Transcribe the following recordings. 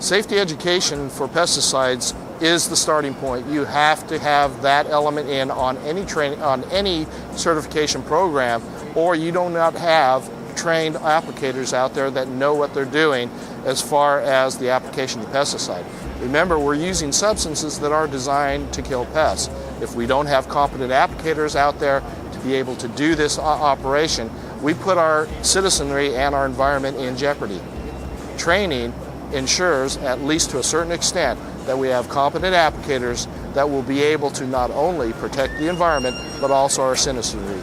Safety education for pesticides is the starting point. You have to have that element in on any training, on any certification program, or you do not have trained applicators out there that know what they're doing as far as the application of pesticide. Remember, we're using substances that are designed to kill pests. If we don't have competent applicators out there to be able to do this operation, we put our citizenry and our environment in jeopardy. Training ensures, at least to a certain extent, that we have competent applicators that will be able to not only protect the environment, but also our citizenry.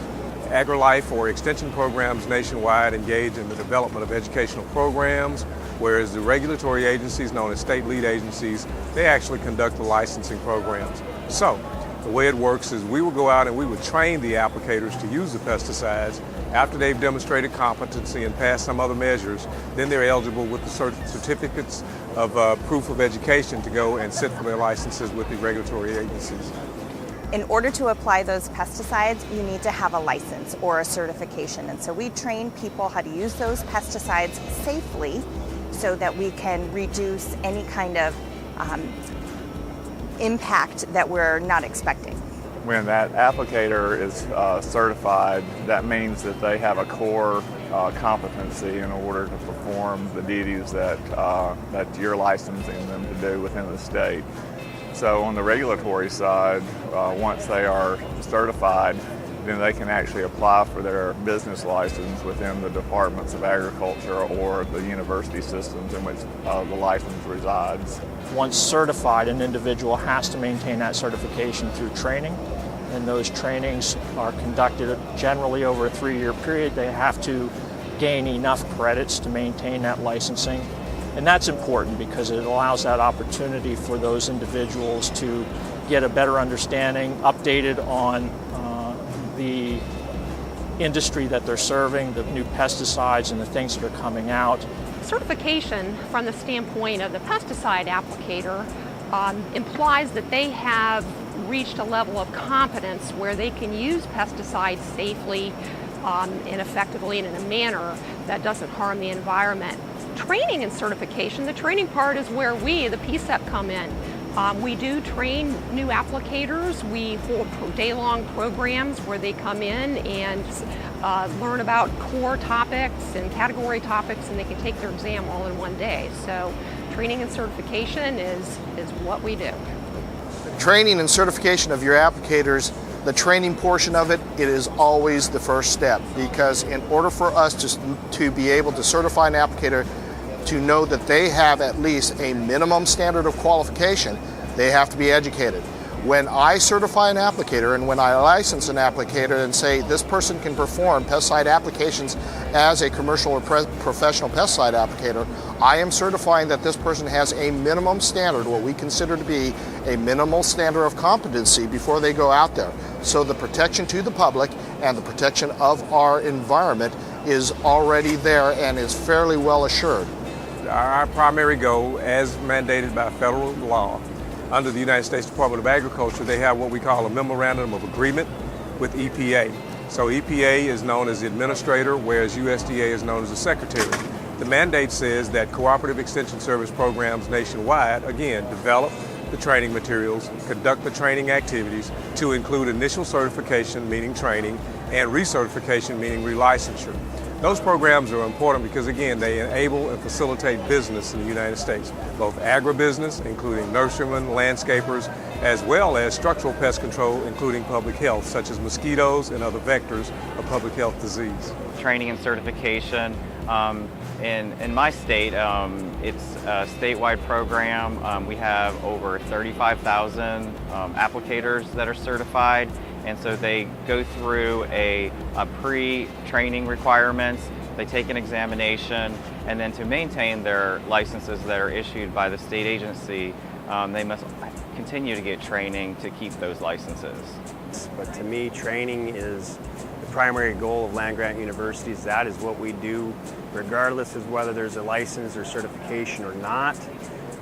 AgriLife or extension programs nationwide engage in the development of educational programs, whereas the regulatory agencies, known as state lead agencies, they actually conduct the licensing programs. So, the way it works is we would go out and we would train the applicators to use the pesticides. After they've demonstrated competency and passed some other measures, then they're eligible with the certificates of proof of education to go and sit for their licenses with the regulatory agencies. In order to apply those pesticides, you need to have a license or a certification. And so we train people how to use those pesticides safely so that we can reduce any kind of impact that we're not expecting. When that applicator is certified, that means that they have a core competency in order to perform the duties that you're licensing them to do within the state. So on the regulatory side, once they are certified, then they can actually apply for their business license within the departments of agriculture or the university systems in which the license resides. Once certified, an individual has to maintain that certification through training, and those trainings are conducted generally over a 3-year period. They have to gain enough credits to maintain that licensing. And that's important because it allows that opportunity for those individuals to get a better understanding, updated on the industry that they're serving, the new pesticides and the things that are coming out. Certification from the standpoint of the pesticide applicator implies that they have reached a level of competence where they can use pesticides safely and effectively and in a manner that doesn't harm the environment. Training and certification, the training part is where we, the PSEP, come in. We do train new applicators. We hold day-long programs where they come in and learn about core topics and category topics, and they can take their exam all in one day. So training and certification is what we do. Training and certification of your applicators, the training portion of it, it is always the first step, because in order for us to be able to certify an applicator, to know that they have at least a minimum standard of qualification, they have to be educated. When I certify an applicator and when I license an applicator and say this person can perform pesticide applications as a commercial or professional pesticide applicator, I am certifying that this person has a minimum standard, what we consider to be a minimal standard of competency before they go out there. So the protection to the public and the protection of our environment is already there and is fairly well assured. Our primary goal, as mandated by federal law, under the United States Department of Agriculture, they have what we call a memorandum of agreement with EPA. So EPA is known as the administrator, whereas USDA is known as the secretary. The mandate says that cooperative extension service programs nationwide, again, develop the training materials, conduct the training activities to include initial certification, meaning training, and recertification, meaning relicensure. Those programs are important because, again, they enable and facilitate business in the United States, both agribusiness, including nurserymen, landscapers, as well as structural pest control, including public health, such as mosquitoes and other vectors of public health disease. Training and certification. In my state, it's a statewide program. We have over 35,000 applicators that are certified. And so they go through a pre-training requirements, they take an examination, and then to maintain their licenses that are issued by the state agency, they must continue to get training to keep those licenses. But to me, training is the primary goal of land-grant universities. That is what we do, regardless of whether there's a license or certification or not.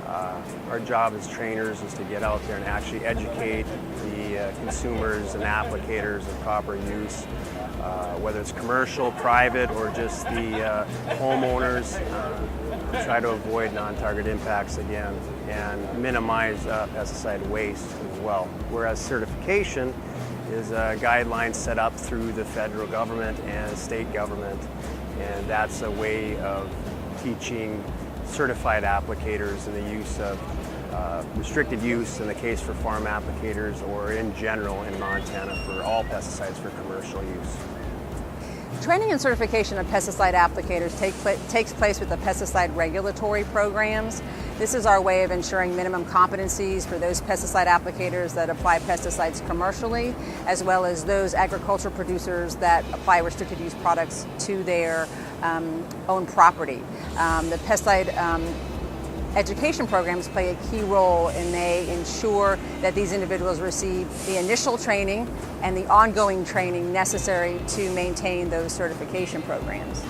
Our job as trainers is to get out there and actually educate the consumers and applicators of proper use, whether it's commercial, private, or just the homeowners, try to avoid non-target impacts again and minimize pesticide waste as well. Whereas certification is guidelines set up through the federal government and state government, and that's a way of teaching certified applicators in the use of restricted use in the case for farm applicators, or in general in Montana for all pesticides for commercial use. Training and certification of pesticide applicators takes place with the pesticide regulatory programs. This is our way of ensuring minimum competencies for those pesticide applicators that apply pesticides commercially, as well as those agricultural producers that apply restricted use products to their own property. The pesticide education programs play a key role, and they ensure that these individuals receive the initial training and the ongoing training necessary to maintain those certification programs.